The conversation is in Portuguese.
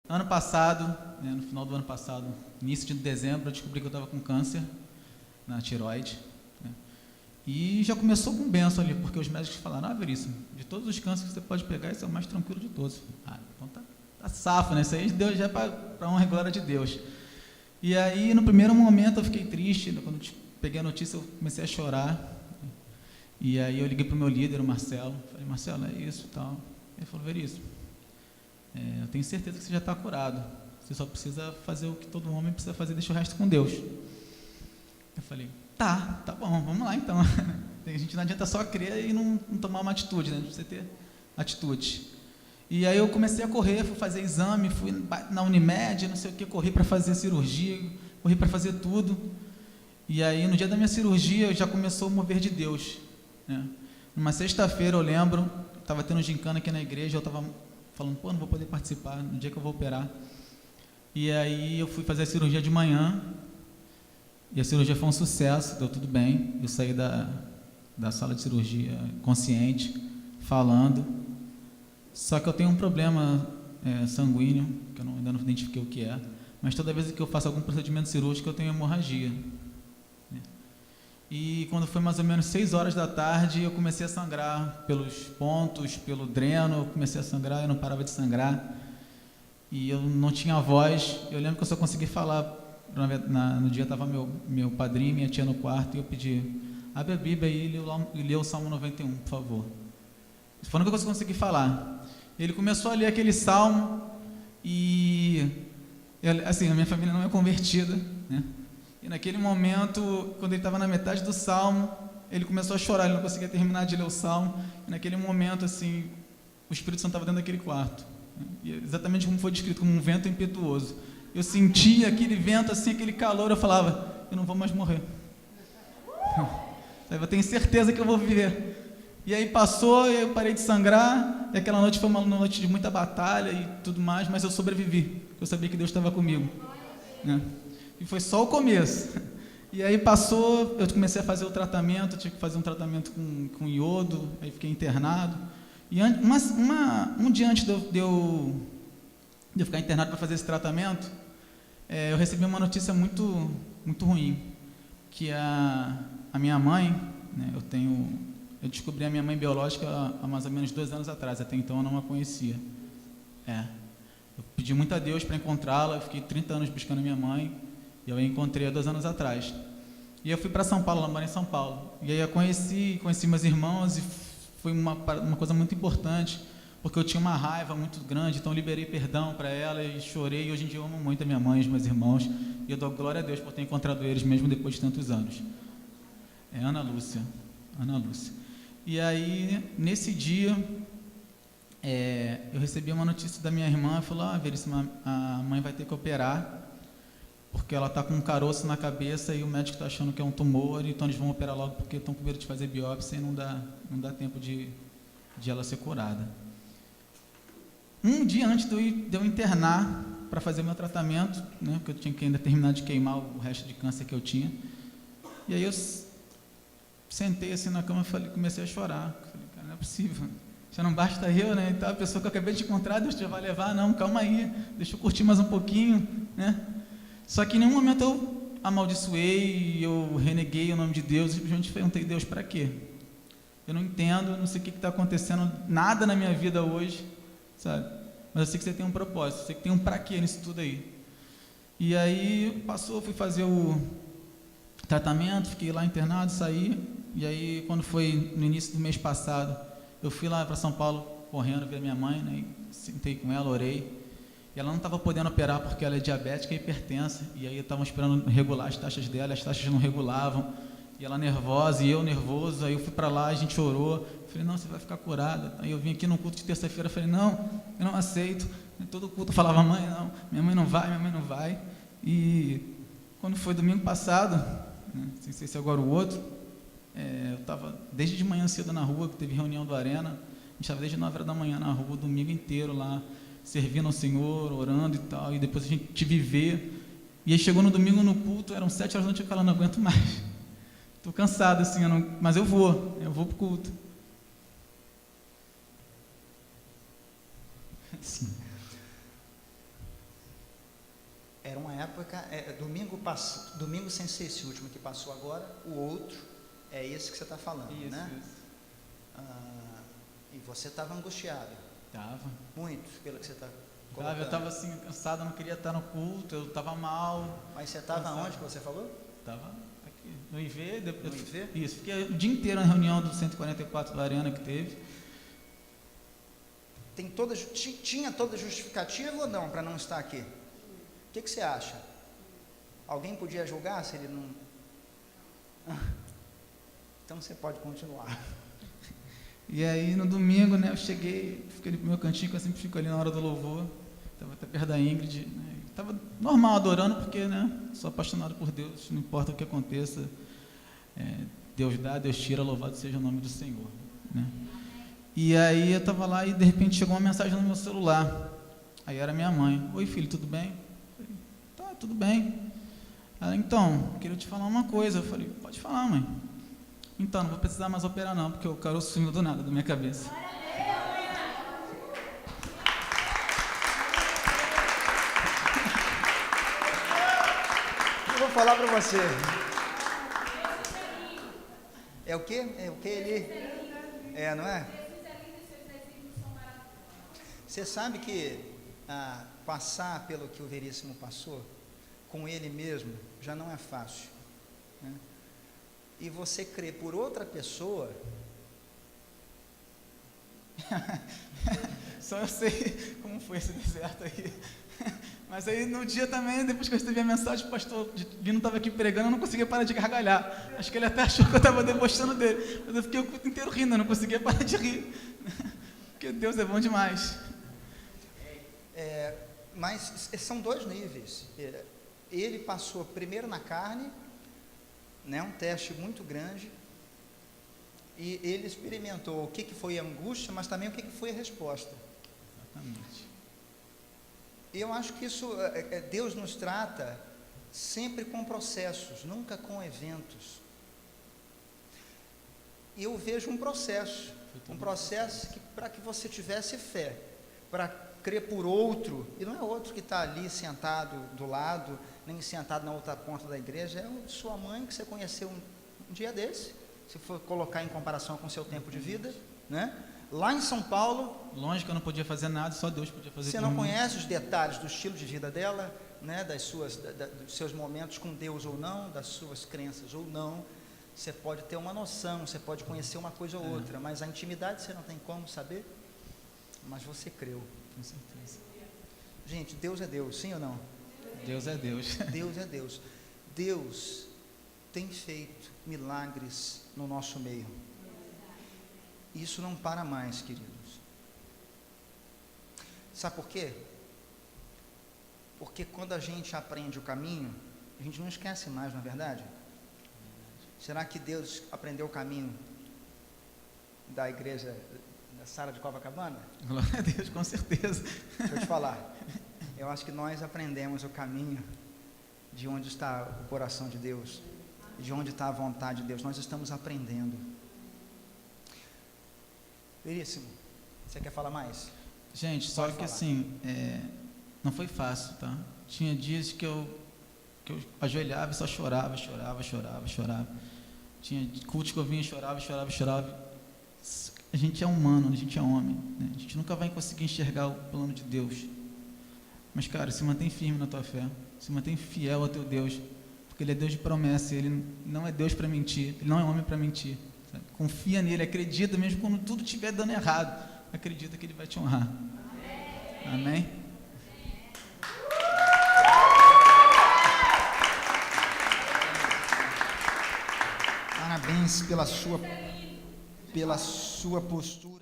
Ano passado, né, no final do ano passado, início de dezembro, eu descobri que eu estava com câncer na tireoide, né? E já começou com bênção ali, porque os médicos falaram: Veríssimo, de todos os cânceres que você pode pegar, esse é o mais tranquilo de todos. Então tá safo, né? Isso aí Deus já é para honra e glória de Deus. E aí, no primeiro momento, eu fiquei triste. Quando eu peguei a notícia, eu comecei a chorar. E aí eu liguei para o meu líder, o Marcelo. Falei: Marcelo, é isso e tal. Ele falou: Veríssimo, eu tenho certeza que você já está curado. Você só precisa fazer o que todo homem precisa fazer, deixa o resto com Deus. Eu falei: tá bom, vamos lá então. A gente não adianta só crer e não tomar uma atitude, né? Precisa ter atitude. E aí eu comecei a correr, fui fazer exame, fui na Unimed, não sei o que, corri para fazer cirurgia, corri para fazer tudo. E aí no dia da minha cirurgia já começou o mover de Deus, né? Numa sexta-feira eu lembro, estava tendo gincana aqui na igreja, eu estava falando: não vou poder participar no dia que eu vou operar. E aí eu fui fazer a cirurgia de manhã, e a cirurgia foi um sucesso, deu tudo bem. Eu saí da sala de cirurgia consciente, falando. Só que eu tenho um problema sanguíneo, que eu ainda não identifiquei o que é, mas toda vez que eu faço algum procedimento cirúrgico eu tenho hemorragia, né? E quando foi mais ou menos 6 horas da tarde, eu comecei a sangrar pelos pontos, pelo dreno, eu comecei a sangrar, eu não parava de sangrar, e eu não tinha voz. Eu lembro que eu só consegui falar, no dia estava meu padrinho e minha tia no quarto, e eu pedi: abre a Bíblia e lê o Salmo 91, por favor. Isso foi o que eu consegui falar. Ele começou a ler aquele salmo e, assim, a minha família não é convertida, né? E naquele momento, quando ele estava na metade do salmo, ele começou a chorar, ele não conseguia terminar de ler o salmo. E naquele momento, assim, o Espírito Santo estava dentro daquele quarto, né? E exatamente como foi descrito, como um vento impetuoso. Eu sentia aquele vento, assim, aquele calor, eu falava: eu não vou mais morrer. Eu tenho certeza que eu vou viver. E aí passou, eu parei de sangrar, e aquela noite foi uma noite de muita batalha e tudo mais, mas eu sobrevivi, eu sabia que Deus estava comigo, né? E foi só o começo. E aí passou, eu comecei a fazer o tratamento, tinha que fazer um tratamento com iodo, aí fiquei internado. E um dia antes de eu ficar internado para fazer esse tratamento, eu recebi uma notícia muito, muito ruim, que a minha mãe, né, eu descobri a minha mãe biológica há mais ou menos 2 anos atrás, até então eu não a conhecia. Eu pedi muito a Deus para encontrá-la, eu fiquei 30 anos buscando a minha mãe, e eu a encontrei há 2 anos atrás. E eu fui para São Paulo, ela mora em São Paulo. E aí eu conheci meus irmãos, e foi uma coisa muito importante, porque eu tinha uma raiva muito grande, então eu liberei perdão para ela e chorei, e hoje em dia eu amo muito a minha mãe e os meus irmãos, e eu dou glória a Deus por ter encontrado eles, mesmo depois de tantos anos. Ana Lúcia. E aí, nesse dia, eu recebi uma notícia da minha irmã, falou: Veríssimo, a mãe vai ter que operar, porque ela está com um caroço na cabeça e o médico está achando que é um tumor, então eles vão operar logo porque estão com medo de fazer biópsia e não dá tempo de ela ser curada. Um dia antes de eu internar para fazer meu tratamento, né, porque eu tinha que ainda terminar de queimar o resto de câncer que eu tinha, e aí eu sentei assim na cama e comecei a chorar. Falei: cara, não é possível, já não basta eu, né? Então a pessoa que eu acabei de encontrar, Deus já vai levar. Não, calma aí, deixa eu curtir mais um pouquinho, né? Só que em nenhum momento eu amaldiçoei, eu reneguei o nome de Deus, simplesmente perguntei: Deus, para quê? Eu não entendo, não sei o que está acontecendo, nada na minha vida hoje, sabe? Mas eu sei que você tem um propósito, eu sei que tem um para quê nisso tudo aí. E aí passou, fui fazer o tratamento, fiquei lá internado, saí. E aí, quando foi no início do mês passado, eu fui lá para São Paulo correndo ver minha mãe, né? Sentei com ela, orei. E ela não estava podendo operar porque ela é diabética e hipertensa. E aí estavam esperando regular as taxas dela, as taxas não regulavam. E ela nervosa e eu nervoso. Aí eu fui para lá, a gente orou. Falei: não, você vai ficar curada. Aí eu vim aqui no culto de terça-feira, falei: não, eu não aceito. E todo culto eu falava: mãe, não, minha mãe não vai. E quando foi domingo passado, né, sem sei se agora o outro, eu estava desde de manhã cedo na rua, que teve reunião do Arena. A gente estava desde 9 horas da manhã na rua, o domingo inteiro lá, servindo ao Senhor, orando e tal. E depois a gente viver. E aí chegou no domingo no culto, eram 7 horas da noite, eu falei: não aguento mais. Estou cansado, assim, mas eu vou para o culto. Assim. época, domingo sem ser esse último que passou agora, o outro é esse que você está falando, Isso, né? isso. E você estava angustiado? Tava. Muito, pelo que você está colocando. Eu estava assim, cansado, não queria estar no culto, eu estava mal. Mas você estava onde que você falou? Estava aqui, no IV. No IV? Isso, fiquei o dia inteiro na reunião do 144 da Arena que teve. Tinha toda justificativa ou não para não estar aqui? O que você acha? Alguém podia julgar se ele não... Então você pode continuar. E aí no domingo, né, eu cheguei, fiquei no meu cantinho, que eu sempre fico ali na hora do louvor, estava até perto da Ingrid, né, estava normal adorando, porque, né, sou apaixonado por Deus, não importa o que aconteça, Deus dá, Deus tira, louvado seja o nome do Senhor, né. E aí eu estava lá e de repente chegou uma mensagem no meu celular, aí era minha mãe: oi filho, tudo bem? Eu falei: tá, tudo bem. Ela: então, queria te falar uma coisa. Eu falei: pode falar, mãe. Então, não vou precisar mais operar não, porque o caroço sumiu do nada da minha cabeça. Eu vou falar para você. É o quê? É o que ele... não é? Você sabe que passar pelo que o Veríssimo passou, com ele mesmo, já não é fácil, né? E você crê por outra pessoa... Só eu sei como foi esse deserto aí. Mas aí no dia também, depois que eu recebi a mensagem, o pastor Lino estava aqui pregando, eu não conseguia parar de gargalhar. Acho que ele até achou que eu estava debochando dele. Mas eu fiquei o culto inteiro rindo, eu não conseguia parar de rir. Porque Deus é bom demais. Mas são dois níveis. Ele passou primeiro na carne, né, um teste muito grande, e ele experimentou o que foi a angústia, mas também o que foi a resposta. Exatamente. E eu acho que isso, Deus nos trata sempre com processos, nunca com eventos. E eu vejo um processo para que você tivesse fé, para crer por outro, e não é outro que está ali sentado do lado, nem sentado na outra ponta da igreja, é sua mãe que você conheceu um dia desse, se for colocar em comparação com o seu tempo de vida, né? Lá em São Paulo, longe que eu não podia fazer nada, só Deus podia fazer. Você não conhece os detalhes do estilo de vida dela, né, dos seus momentos com Deus ou não, das suas crenças ou não. Você pode ter uma noção, você pode conhecer uma coisa ou outra, mas a intimidade você não tem como saber. Mas você creu. Com certeza. Gente, Deus é Deus, sim ou não? Deus é Deus. Deus é Deus. Deus tem feito milagres no nosso meio. Isso não para mais, queridos. Sabe por quê? Porque quando a gente aprende o caminho, a gente não esquece mais, não é verdade? Será que Deus aprendeu o caminho da igreja da Sara de Copacabana? Glória a Deus, com certeza. Deixa eu te falar. Eu acho que nós aprendemos o caminho de onde está o coração de Deus, de onde está a vontade de Deus. Nós estamos aprendendo. Veríssimo, você quer falar mais? Gente, só que assim, não foi fácil, tá? Tinha dias que eu ajoelhava e só chorava. Tinha cultos que eu vinha e chorava. A gente é humano, a gente é homem, né? A gente nunca vai conseguir enxergar o plano de Deus. Mas, cara, se mantém firme na tua fé, se mantém fiel ao teu Deus, porque Ele é Deus de promessa, Ele não é Deus para mentir, Ele não é homem para mentir. Sabe? Confia nele, acredita, mesmo quando tudo estiver dando errado, acredita que Ele vai te honrar. Amém? Parabéns pela sua postura.